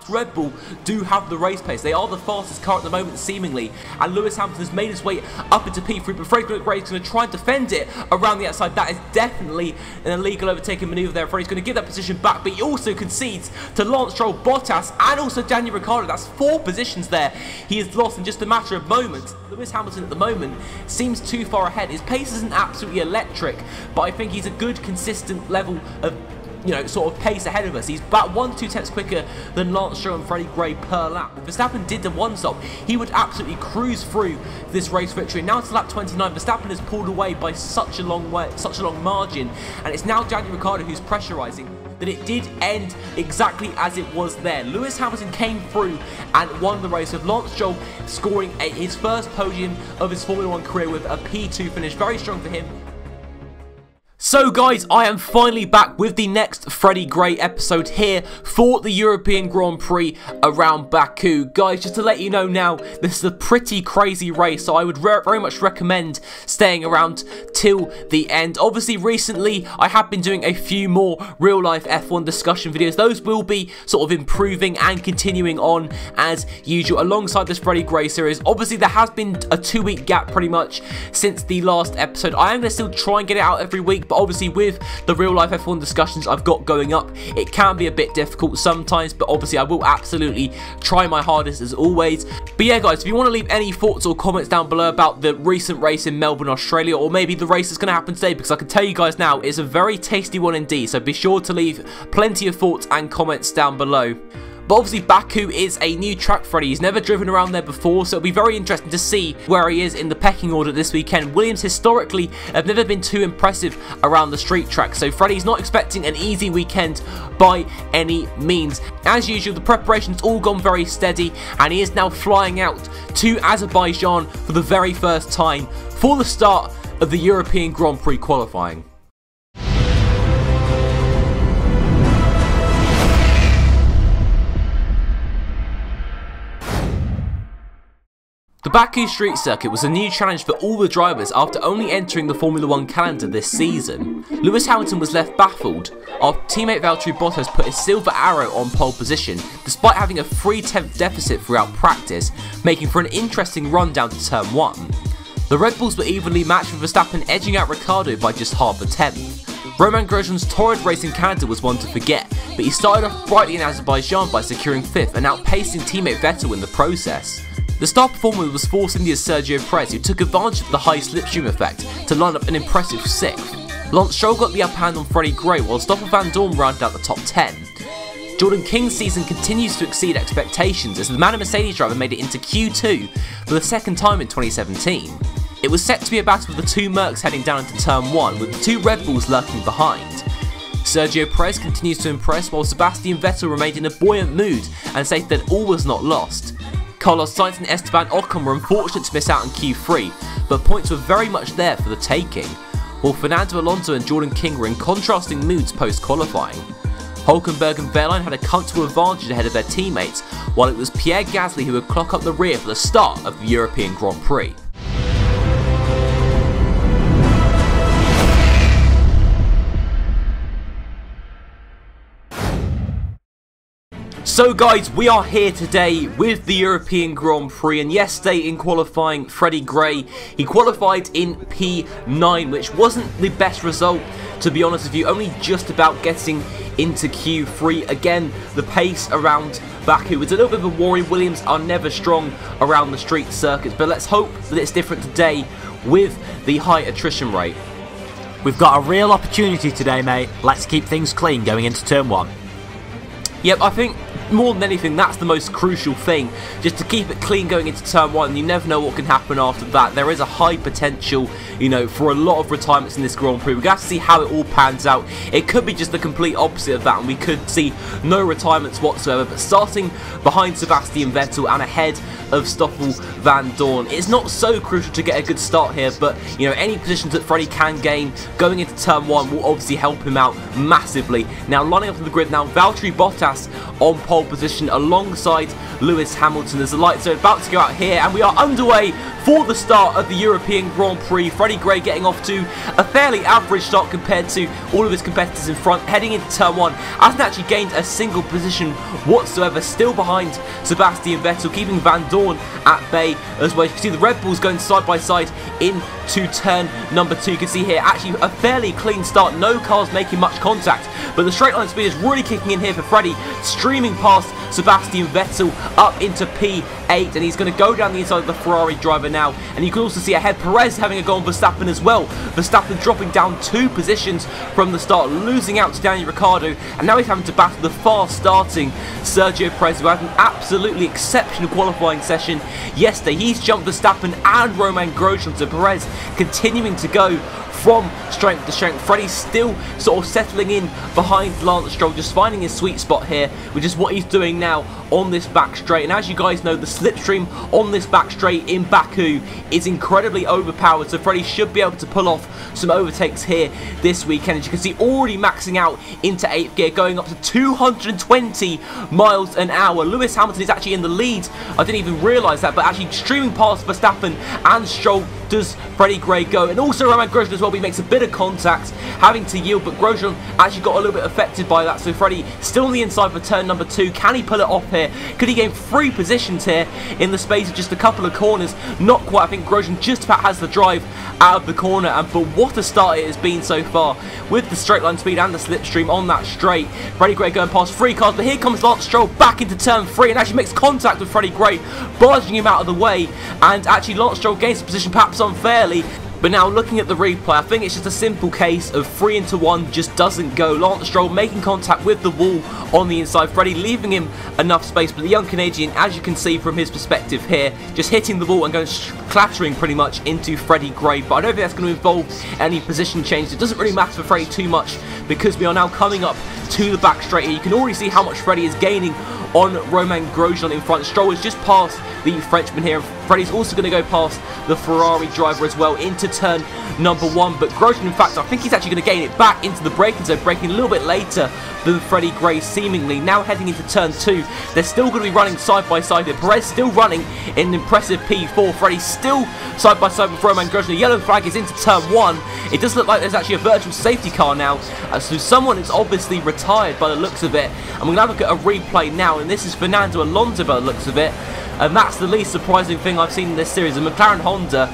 Max Red Bull do have the race pace. They are the fastest car at the moment, seemingly, and Lewis Hamilton has made his way up into P3, but Freddie Gray is going to try and defend it around the outside. That is definitely an illegal overtaking manoeuvre there. Freddie's going to give that position back, but he also concedes to Lance Stroll, Bottas, and also Daniel Ricciardo. That's 4 positions there he has lost in just a matter of moments. Lewis Hamilton at the moment seems too far ahead. His pace isn't absolutely electric, but I think he's a good, consistent level of, you know, sort of pace ahead of us. He's about 1-2 tenths quicker than Lance Stroll and Freddie Gray per lap. If Verstappen did the one stop, he would absolutely cruise through this race victory. Now to lap 29, Verstappen has pulled away by such a long margin, and it's now Daniel Ricciardo who's pressurising. That it did end exactly as it was there. Lewis Hamilton came through and won the race, with Lance Stroll scoring his first podium of his Formula 1 career with a P2 finish. Very strong for him. So guys, I am finally back with the next Freddie Gray episode here for the European Grand Prix around Baku. Guys, just to let you know now, this is a pretty crazy race, so I would very much recommend staying around till the end. Obviously, recently, I have been doing a few more real-life F1 discussion videos. Those will be sort of improving and continuing on as usual alongside this Freddie Gray series. Obviously, there has been a 2-week gap pretty much since the last episode. I am going to still try and get it out every week, but obviously with the real life F1 discussions I've got going up, it can be a bit difficult sometimes, but obviously I will absolutely try my hardest as always. But yeah guys, if you want to leave any thoughts or comments down below about the recent race in Melbourne, Australia, or maybe the race that's going to happen today, because I can tell you guys now it's a very tasty one indeed, so be sure to leave plenty of thoughts and comments down below. But obviously Baku is a new track for Freddie. He's never driven around there before, so it'll be very interesting to see where he is in the pecking order this weekend. Williams historically have never been too impressive around the street track, so Freddie's not expecting an easy weekend by any means. As usual, the preparation's all gone very steady, and he is now flying out to Azerbaijan for the very first time for the start of the European Grand Prix qualifying. The Baku Street Circuit was a new challenge for all the drivers after only entering the Formula 1 calendar this season. Lewis Hamilton was left baffled after teammate Valtteri Bottas put his silver arrow on pole position, despite having a 3/10 deficit throughout practice, making for an interesting run down to turn 1. The Red Bulls were evenly matched, with Verstappen edging out Ricciardo by just half a tenth. Romain Grosjean's torrid race in Canada was one to forget, but he started off brightly in Azerbaijan by securing 5th and outpacing teammate Vettel in the process. The star performer was Force India's Sergio Perez, who took advantage of the high slipstream effect to line up an impressive 6th. Lance Stroll got the upper hand on Freddie Gray, while Stoffel Van Dorn rounded out the top 10. Jordan King's season continues to exceed expectations, as the Manor-Mercedes driver made it into Q2 for the second time in 2017. It was set to be a battle with the 2 Mercs heading down into turn 1, with the 2 Red Bulls lurking behind. Sergio Perez continues to impress, while Sebastian Vettel remained in a buoyant mood and stated that all was not lost. Carlos Sainz and Esteban Ocon were unfortunate to miss out in Q3, but points were very much there for the taking, while Fernando Alonso and Jordan King were in contrasting moods post-qualifying. Hülkenberg and Wehrlein had a comfortable advantage ahead of their teammates, while it was Pierre Gasly who would clock up the rear for the start of the European Grand Prix. So guys, we are here today with the European Grand Prix, and yesterday in qualifying, Freddie Gray, he qualified in P9, which wasn't the best result, to be honest with you, only just about getting into Q3. Again, the pace around Baku was a little bit of a worry. Williams are never strong around the street circuits, but let's hope that it's different today with the high attrition rate. We've got a real opportunity today, mate. Let's keep things clean going into turn 1. Yep, I think more than anything, that's the most crucial thing, just to keep it clean going into turn 1. You never know what can happen after that. There is a high potential, you know, for a lot of retirements in this Grand Prix. We're going to have to see how it all pans out. It could be just the complete opposite of that, and we could see no retirements whatsoever. But starting behind Sebastian Vettel and ahead of Stoffel Van Dorn, it's not so crucial to get a good start here, but, you know, any positions that Freddie can gain going into turn 1 will obviously help him out massively. Now, lining up on the grid now, Valtteri Bottas on pole position alongside Lewis Hamilton as the lights are about to go out here, and we are underway for the start of the European Grand Prix. Freddie Gray getting off to a fairly average start compared to all of his competitors in front. Heading into turn 1, hasn't actually gained a single position whatsoever, still behind Sebastian Vettel, keeping Van Dorn at bay as well. You can see the Red Bulls going side by side into turn number 2. You can see here actually a fairly clean start, no cars making much contact, but the straight line speed is really kicking in here for Freddie, streaming past Sebastian Vettel up into P8, and he's going to go down the inside of the Ferrari driver now. And you can also see ahead Perez having a go on Verstappen as well. Verstappen dropping down 2 positions from the start, losing out to Daniel Ricciardo, and now he's having to battle the fast starting Sergio Perez, who had an absolutely exceptional qualifying session yesterday. He's jumped Verstappen and Romain Grosjean, to Perez continuing to go from strength to strength. Freddie's still sort of settling in behind Lance Stroll, just finding his sweet spot here, which is what he's doing now on this back straight. And as you guys know, the slipstream on this back straight in Baku is incredibly overpowered, so Freddie should be able to pull off some overtakes here this weekend. As you can see, already maxing out into 8th gear, going up to 220 miles an hour. Lewis Hamilton is actually in the lead. I didn't even realise that, but actually streaming past Verstappen and Stroll does Freddie Gray go. And also Romain Grosjean as well, he makes a bit of contact, having to yield, but Grosjean actually got a little bit affected by that, so Freddie still on the inside for turn number 2. Can he pull it off here? Could he gain 3 positions here in the space of just a couple of corners? Not quite. I think Grosjean just about has the drive out of the corner, and but what a start it has been so far with the straight line speed and the slipstream on that straight. Freddie Gray going past 3 cars, but here comes Lance Stroll back into turn 3 and actually makes contact with Freddie Gray, barging him out of the way, and actually Lance Stroll gains the position perhaps unfairly. But now looking at the replay, I think it's just a simple case of 3 into 1 just doesn't go. Lance Stroll making contact with the wall on the inside, Freddie leaving him enough space, but the young Canadian, as you can see from his perspective here, just hitting the wall and going clattering pretty much into Freddie Gray. But I don't think that's going to involve any position change. It doesn't really matter for Freddie too much, because we are now coming up to the back straight here. You can already see how much Freddie is gaining on Romain Grosjean in front. Stroll is just past the Frenchman here. Freddie's also going to go past the Ferrari driver as well into turn number 1. But Grosjean, in fact, I think he's actually going to gain it back into the braking zone, braking a little bit later than Freddie Gray seemingly. Now heading into turn 2, they're still going to be running side by side here. Perez still running in an impressive P4. Freddie still side by side with Romain Grosjean. The yellow flag is into turn 1. It does look like there's actually a virtual safety car now, so someone is obviously retired by the looks of it. And we're going to have a look at a replay now, and this is Fernando Alonso by the looks of it. And that's the least surprising thing I've seen in this series, the McLaren Honda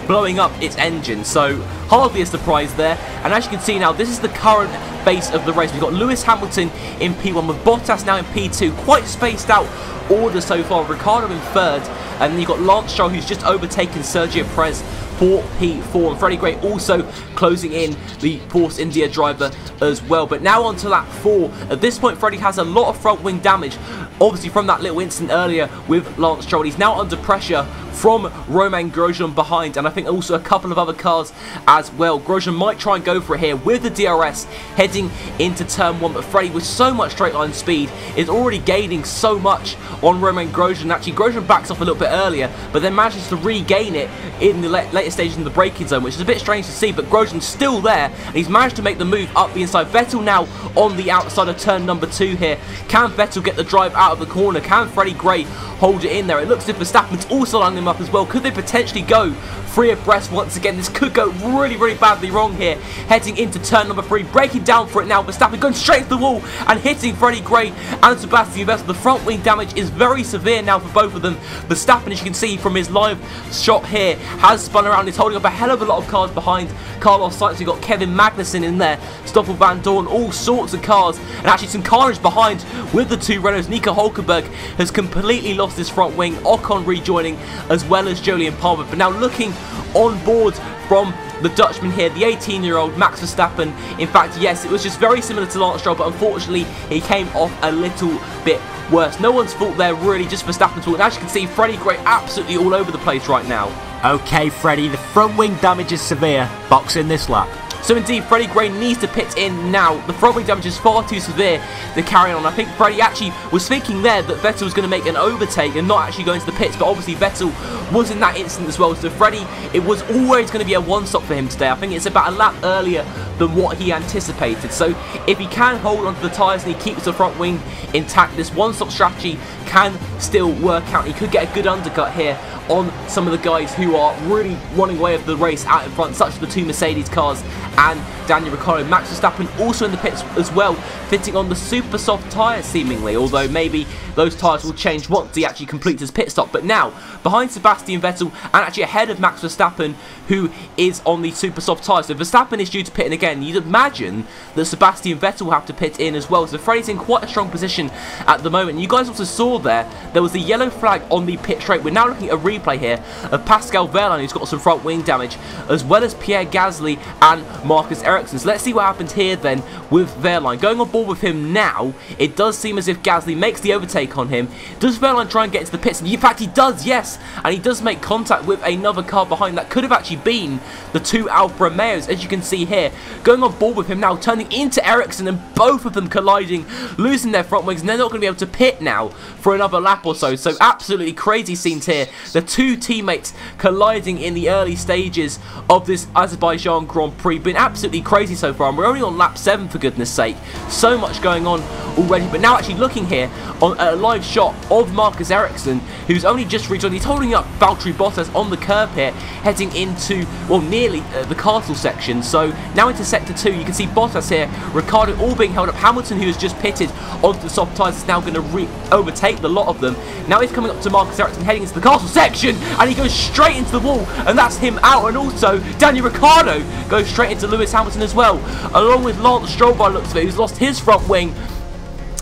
blowing up its engine, so hardly a surprise there. And as you can see now, this is the current base of the race. We've got Lewis Hamilton in P1 with Bottas now in P2, quite spaced out order so far. Ricciardo in 3rd, and then you've got Lance Stroll, who's just overtaken Sergio Perez for P4, and Freddie Gray also closing in the Force India driver as well. But now on to lap 4. At this point, Freddie has a lot of front wing damage, obviously from that little incident earlier with Lance Stroll. He's now under pressure from Romain Grosjean behind, and I think also a couple of other cars as well. Grosjean might try and go for it here with the DRS heading into turn 1, but Freddie, with so much straight line speed, is already gaining so much on Romain Grosjean. Actually, Grosjean backs off a little bit earlier, but then manages to regain it in the later stages in the braking zone, which is a bit strange to see, but Grosjean's still there, and he's managed to make the move up the inside. Vettel now on the outside of turn number 2 here. Can Vettel get the drive out of the corner? Can Freddie Gray hold it in there? It looks as if Verstappen's also lining them up as well. Could they potentially go 3 abreast once again? This could go really, really badly wrong here. Heading into turn number 3, breaking down for it now. Verstappen going straight to the wall and hitting Freddie Gray and Sebastian Vettel. The front wing damage is very severe now for both of them. Verstappen, as you can see from his live shot here, has spun around. He's holding up a hell of a lot of cars behind Carlos Sainz. We've got Kevin Magnussen in there, Stoffel Van Dorn, all sorts of cars, and actually some carnage behind with the 2 Renaults. Nico Rosberg has completely lost his front wing. Ocon rejoining, as well as Jolyon Palmer. But now looking on board from the Dutchman here, the 18-year-old Max Verstappen. In fact, yes, it was just very similar to Lance Stroll, but unfortunately he came off a little bit worse. No one's fault there, really, just Verstappen's fault. And as you can see, Freddie Gray absolutely all over the place right now. Okay, Freddie, the front wing damage is severe. Box in this lap. So indeed, Freddie Gray needs to pit in now. The front wing damage is far too severe to carry on. I think Freddie actually was thinking there that Vettel was going to make an overtake and not actually go into the pits, but obviously Vettel was in that incident as well. So Freddie, it was always going to be a one-stop for him today. I think it's about a lap earlier than what he anticipated. So if he can hold onto the tyres and he keeps the front wing intact, this one-stop strategy can still work out. He could get a good undercut here on some of the guys who are really running away with the race out in front, such as the two Mercedes cars and Daniel Ricciardo. Max Verstappen also in the pits as well, fitting on the super soft tyres seemingly, although maybe those tyres will change once he actually completes his pit stop. But now, behind Sebastian Vettel and actually ahead of Max Verstappen, who is on the super soft tyres. So Verstappen is due to pit in again. You'd imagine that Sebastian Vettel will have to pit in as well. So Freddie's in quite a strong position at the moment. You guys also saw there was the yellow flag on the pit straight. We're now looking at a replay here of Pascal Wehrlein, who's got some front wing damage, as well as Pierre Gasly and Marcus Ericsson. So let's see what happens here then with Wehrlein. Going on board with him now, it does seem as if Gasly makes the overtake on him. Does Wehrlein try and get into the pits? And in fact, he does, yes. And he does make contact with another car behind. That could have actually been the two Alfa Romeos, as you can see here. Going on board with him now, turning into Ericsson, and both of them colliding, losing their front wings, and they're not going to be able to pit now for another lap or so. So absolutely crazy scenes here. The two teammates colliding in the early stages of this Azerbaijan Grand Prix. Been absolutely crazy so far, and we're only on lap 7 for goodness sake. So much going on already. But now actually looking here on a live shot of Marcus Ericsson, who's only just rejoined. He's holding up Valtteri Bottas on the curb here, heading into, well, nearly the castle section. So now into sector 2, you can see Bottas here, Ricciardo all being held up. Hamilton, who has just pitted onto the soft tyres, is now going to overtake the lot of them. Now he's coming up to Marcus Ericsson, heading into the castle section, and he goes straight into the wall, and that's him out. And also Daniel Ricciardo goes straight into Lewis Hamilton as well, along with Lance Stroll by the looks of it, who's lost his front wing,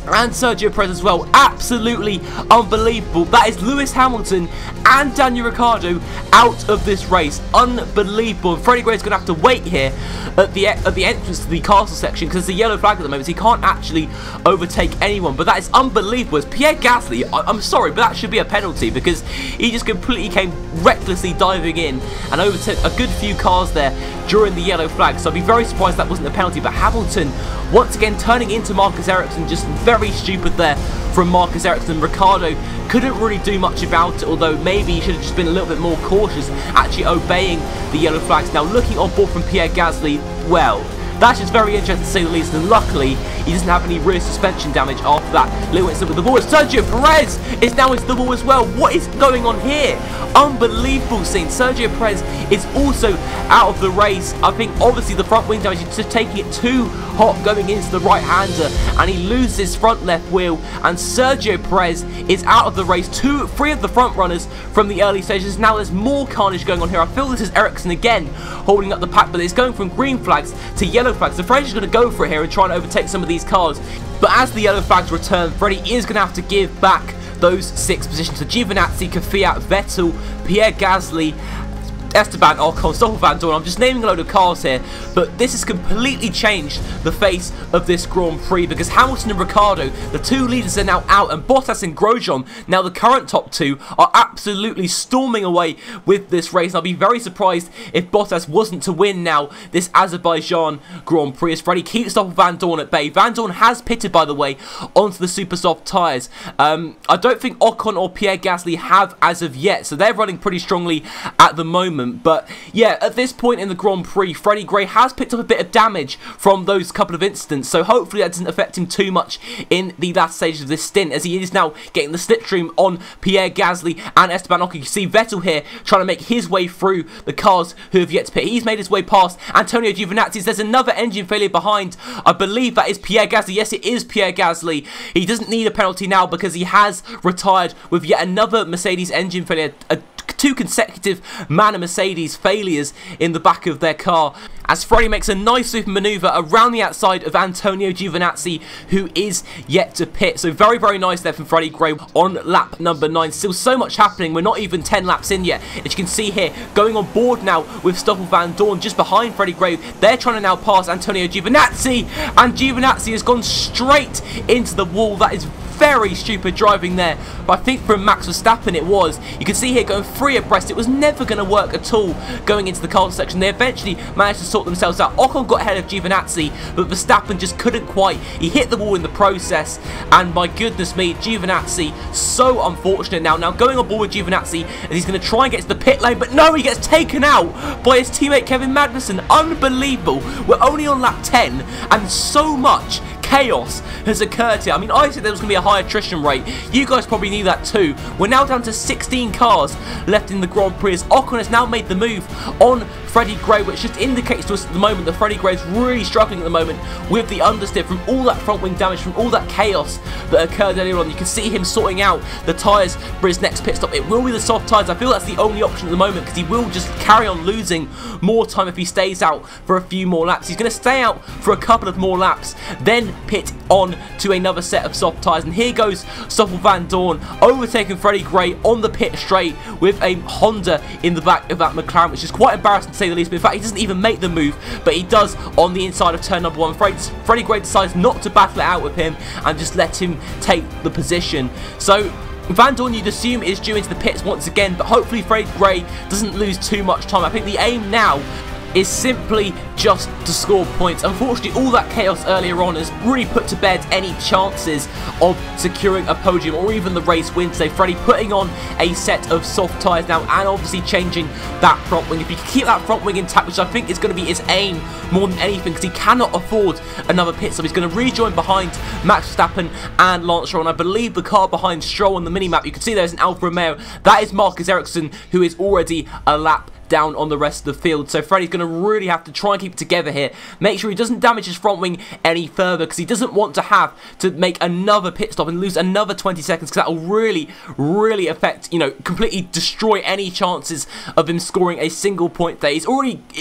and Sergio Perez as well. Absolutely unbelievable. That is Lewis Hamilton and Daniel Ricciardo out of this race. Unbelievable. And Freddie Gray is going to have to wait here at the entrance to the castle section, because there's a yellow flag at the moment, so he can't actually overtake anyone. But that is unbelievable. As Pierre Gasly, I'm sorry, but that should be a penalty, because he just completely came recklessly diving in and overtook a good few cars there during the yellow flag. So I'd be very surprised that wasn't a penalty. But Hamilton once again turning into Marcus Ericsson, just very stupid there from Marcus Ericsson. Ricciardo couldn't really do much about it, although maybe he should have just been a little bit more cautious, actually obeying the yellow flags. Now looking on board from Pierre Gasly, well, that's just very interesting to say the least, and luckily he doesn't have any rear suspension damage after that little incident with the ball. Sergio Perez is now into the ball as well. What is going on here? Unbelievable scene. Sergio Perez is also out of the race. I think obviously the front wing damage is just taking it too hot going into the right-hander, and he loses his front left wheel, and Sergio Perez is out of the race. Three of the front runners from the early stages. Now there's more carnage going on here. I feel this is Ericsson again holding up the pack, but it's going from green flags to yellow flags. So Freddie's going to go for it here and try and overtake some of these cars. But as the yellow flags return, Freddie is going to have to give back those 6 positions to Giovinazzi, Kvyat, Vettel, Pierre Gasly, Esteban Ocon, Stoffel Vandoorne. I'm just naming a load of cars here, but this has completely changed the face of this Grand Prix, because Hamilton and Ricciardo, the two leaders, are now out, and Bottas and Grosjean, now the current top 2, are absolutely storming away with this race. I'll be very surprised if Bottas wasn't to win now this Azerbaijan Grand Prix, as Freddie keeps Stoffel Vandoorne at bay. Vandoorne has pitted, by the way, onto the super soft tyres. I don't think Ocon or Pierre Gasly have as of yet, so they're running pretty strongly at the moment. But yeah, at this point in the Grand Prix, Freddie Gray has picked up a bit of damage from those couple of incidents, so hopefully that doesn't affect him too much in the last stages of this stint, as he is now getting the slipstream on Pierre Gasly and Esteban Ocon. You can see Vettel here trying to make his way through the cars who have yet to pit. He's made his way past Antonio Giovinazzi. There's another engine failure behind. I believe that is Pierre Gasly. Yes, it is Pierre Gasly. He doesn't need a penalty now because he has retired with yet another Mercedes engine failure. 2 consecutive Manor-Mercedes failures in the back of their car, as Freddie makes a nice sweeping manoeuvre around the outside of Antonio Giovinazzi, who is yet to pit. So very, very nice there from Freddie Gray on lap number 9. Still so much happening. We're not even 10 laps in yet. As you can see here, going on board now with Stoffel Vandoorne just behind Freddie Gray. They're trying to now pass Antonio Giovinazzi, and Giovinazzi has gone straight into the wall. That is very stupid driving there, but I think from Max Verstappen it was. You can see here going 3 abreast, it was never going to work at all going into the car section. They eventually managed to sort themselves out. Ocon got ahead of Giovinazzi, but Verstappen just couldn't quite. He hit the wall in the process, and my goodness me, Giovinazzi, so unfortunate now. Now going on board with Giovinazzi, and he's going to try and get to the pit lane, but no, he gets taken out by his teammate Kevin Magnussen. Unbelievable. We're only on lap 10, and so much chaos has occurred here. I mean, I said there was going to be a high attrition rate. You guys probably knew that too. We're now down to 16 cars left in the Grand Prix as Ocon has now made the move on Freddie Gray, which just indicates to us at the moment that Freddie Gray is really struggling at the moment with the understeer from all that front wing damage, from all that chaos that occurred earlier on. You can see him sorting out the tyres for his next pit stop. It will be the soft tyres. I feel that's the only option at the moment because he will just carry on losing more time if he stays out for a few more laps. He's going to stay out for a couple of more laps, then pit on to another set of soft tyres. And here goes Stoffel Van Dorn overtaking Freddie Gray on the pit straight with a Honda in the back of that McLaren, which is quite embarrassing to say the least. But in fact, he doesn't even make the move, but he does on the inside of turn number 1. Freddie Gray decides not to battle it out with him and just let him take the position. So Van Dorn, you'd assume, is due into the pits once again, but hopefully Freddie Gray doesn't lose too much time. I think the aim now is simply just to score points. Unfortunately, all that chaos earlier on has really put to bed any chances of securing a podium or even the race win today. Freddie putting on a set of soft tyres now and obviously changing that front wing. If he can keep that front wing intact, which I think is going to be his aim more than anything, because he cannot afford another pit stop. He's going to rejoin behind Max Verstappen and Lance Stroll, and I believe the car behind Stroll on the mini-map, you can see there's an Alfa Romeo. That is Marcus Ericsson, who is already a lap down on the rest of the field. So Freddie's going to really have to try and keep it together here. Make sure he doesn't damage his front wing any further, because he doesn't want to have to make another pit stop and lose another 20 seconds, because that will really affect, you know, completely destroy any chances of him scoring a single point there.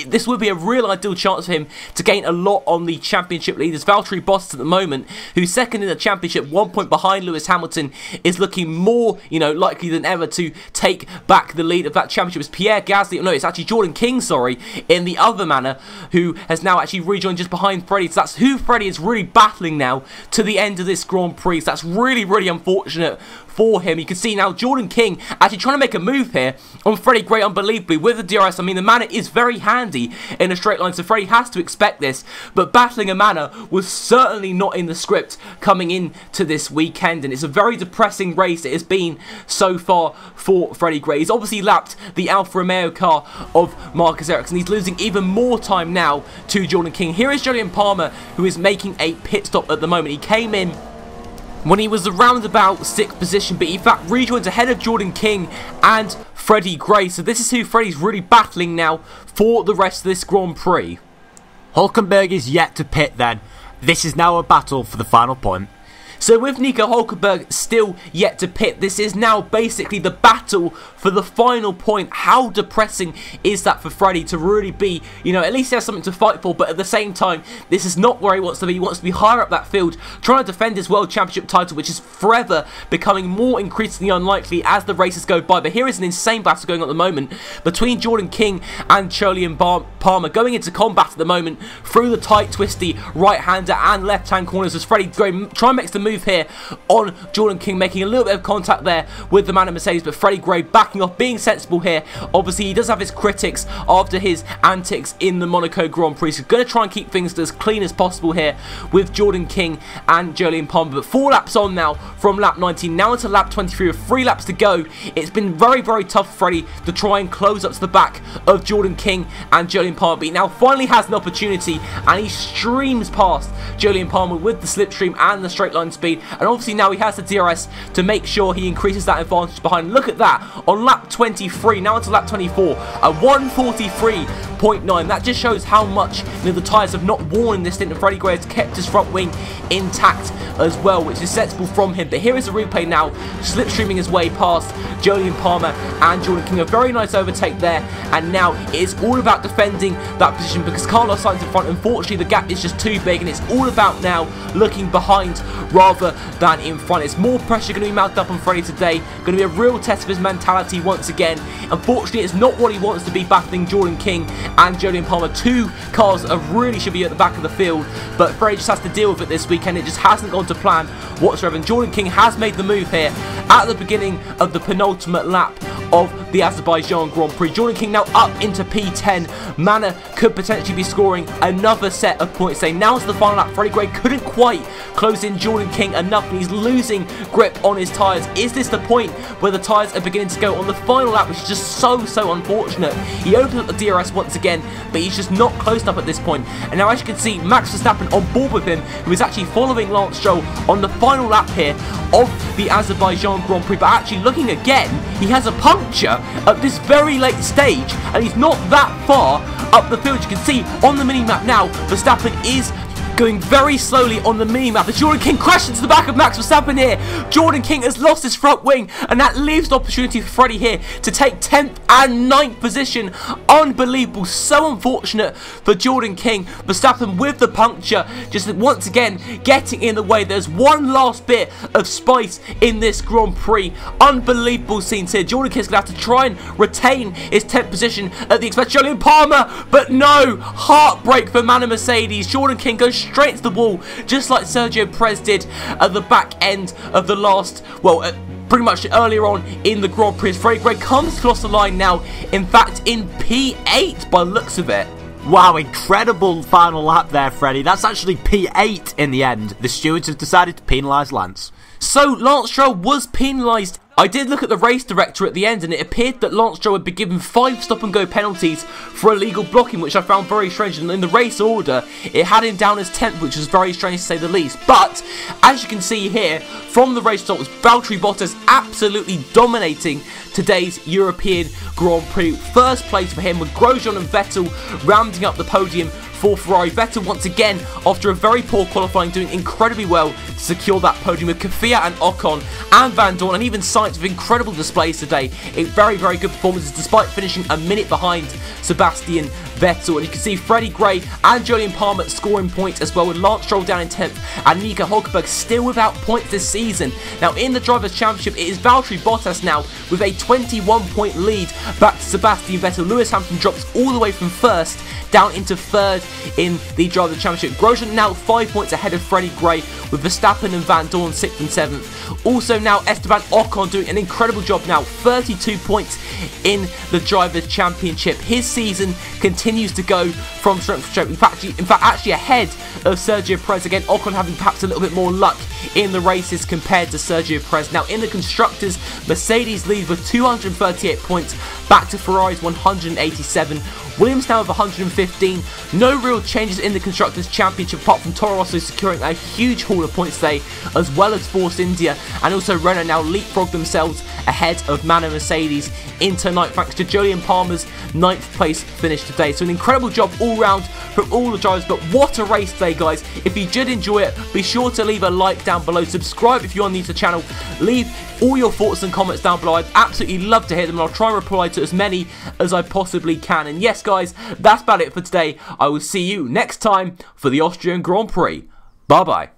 This would be a real ideal chance for him to gain a lot on the championship leaders. Valtteri Bottas at the moment, who's second in the championship, 1 point behind Lewis Hamilton, is looking more, you know, likely than ever to take back the lead of that championship. It's Pierre Gasly, no, it's actually Jordan King, sorry, in the other manner, who has now actually rejoined just behind Freddie. So that's who Freddie is really battling now to the end of this Grand Prix. So that's really unfortunate for him. You can see now Jordan King actually trying to make a move here on Freddie Gray, unbelievably, with the DRS. I mean, the Manor is very handy in a straight line, so Freddie has to expect this, but battling a Manor was certainly not in the script coming into this weekend, and it's a very depressing race it has been so far for Freddie Gray. He's obviously lapped the Alfa Romeo car of Marcus Ericsson. He's losing even more time now to Jordan King. Here is Jolyon Palmer, who is making a pit stop at the moment. He came in when he was around about 6th position, but he in fact rejoins ahead of Jordan King and Freddie Gray. So this is who Freddie's really battling now for the rest of this Grand Prix. Hulkenberg is yet to pit then. This is now a battle for the final point. So with Nico Hulkenberg still yet to pit, this is now basically the battle for the final point. How depressing is that for Freddie to really be, you know, at least he has something to fight for, but at the same time, this is not where he wants to be. He wants to be higher up that field, trying to defend his World Championship title, which is forever becoming more increasingly unlikely as the races go by. But here is an insane battle going on at the moment between Jordan King and Jolyon Palmer, going into combat at the moment through the tight, twisty right-hander and left-hand corners as Freddie Gray try and makes the move here on Jordan King, making a little bit of contact there with the Manor-Mercedes, but Freddie Gray backing off, being sensible here. Obviously, he does have his critics after his antics in the Monaco Grand Prix, so going to try and keep things as clean as possible here with Jordan King and Jolyon Palmer. But 4 laps on now from lap 19, now into lap 23 with 3 laps to go. It's been very tough for Freddie to try and close up to the back of Jordan King and Jolyon Palmer, but he now finally has an opportunity and he streams past Jolyon Palmer with the slipstream and the straight line speed. And obviously now he has the DRS to make sure he increases that advantage behind. Look at that on lap 23, now into lap 24, a 143.9. That just shows how much, you know, the tyres have not worn in this stint, and Freddie Gray has kept his front wing intact as well, which is sensible from him. But here is a replay now, slipstreaming his way past Jolyon Palmer and Jordan King. A very nice overtake there, and now it is all about defending that position because Carlos Sainz in front. Unfortunately, the gap is just too big, and it's all about now looking behind rather other than in front. It's more pressure going to be mounted up on Freddie today. Going to be a real test of his mentality once again. Unfortunately, it's not what he wants to be, battling Jordan King and Jolyon Palmer. Two cars that really should be at the back of the field, but Freddie just has to deal with it this weekend. It just hasn't gone to plan whatsoever. And Jordan King has made the move here at the beginning of the penultimate lap of the Azerbaijan Grand Prix. Jordan King now up into P10. Manor could potentially be scoring another set of points. Now to the final lap. Freddie Gray couldn't quite close in Jordan King enough, and he's losing grip on his tyres. Is this the point where the tyres are beginning to go on the final lap, which is just so unfortunate? He opens up the DRS once again, but he's just not close enough at this point. And now, as you can see, Max Verstappen on board with him, who is actually following Lance Stroll on the final lap here of the Azerbaijan Grand Prix. But actually, looking again, he has a puncture at this very late stage, and he's not that far up the field. You can see on the mini-map now, Verstappen is going very slowly on the mini-map. As Jordan King crashed into the back of Max Verstappen here. Jordan King has lost his front wing, and that leaves the opportunity for Freddie here to take 10th and 9th position. Unbelievable. So unfortunate for Jordan King. Verstappen with the puncture, just once again getting in the way. There's one last bit of spice in this Grand Prix. Unbelievable scenes here. Jordan King's going to have to try and retain his 10th position at the expense of Jolyon Palmer, but no. Heartbreak for Manor-Mercedes. Jordan King goes straight to the wall, just like Sergio Perez did at the back end of the last, pretty much earlier on in the Grand Prix. Freddie Gray comes across the line now, in fact in P8 by the looks of it. Wow, incredible final lap there, Freddie. That's actually P8 in the end. The stewards have decided to penalise Lance. So Lance Stroll was penalised. I did look at the race director at the end, and it appeared that Lance Stroll had been given 5 stop-and-go penalties for illegal blocking, which I found very strange. And in the race order, it had him down as 10th, which was very strange to say the least. But, as you can see here, from the race result, was Valtteri Bottas absolutely dominating today's European Grand Prix. First place for him, with Grosjean and Vettel rounding up the podium for Ferrari. Vettel once again, after a very poor qualifying, doing incredibly well to secure that podium, with Kvyat and Ocon and Van Dorn and even Sainz with incredible displays today. Very good performances, despite finishing a minute behind Sebastian Vettel. And you can see Freddie Gray and Jolyon Palmer scoring points as well, with Lance Stroll down in 10th and Nico Rosberg still without points this season. Now in the Drivers' Championship, it is Valtteri Bottas now with a 21-point lead back to Sebastian Vettel. Lewis Hamilton drops all the way from 1st down into 3rd in the Drivers' Championship. Grosjean now 5 points ahead of Freddie Gray, with Verstappen and Van Dorn 6th and 7th. Also now Esteban Ocon doing an incredible job now, 32 points in the Drivers' Championship. His season continues to go from strength to strength. In fact, actually ahead of Sergio Perez. Again, Ocon having perhaps a little bit more luck in the races compared to Sergio Perez. Now in the Constructors, Mercedes lead with 238 points, back to Ferrari's 187. Williams now with 115. No real changes in the Constructors' Championship, apart from Toro Rosso securing a huge haul of points today, as well as Force India, and also Renault now leapfrog themselves ahead of Manor-Mercedes into ninth, thanks to Jolyon Palmer's 9th place finish today. So an incredible job all round from all the drivers. But what a race today, guys. If you did enjoy it, be sure to leave a like down below. Subscribe if you are new to the channel. Leave all your thoughts and comments down below. I'd absolutely love to hear them, and I'll try and reply to as many as I possibly can. And yes, guys, that's about it for today. I will see you next time for the Austrian Grand Prix. Bye-bye.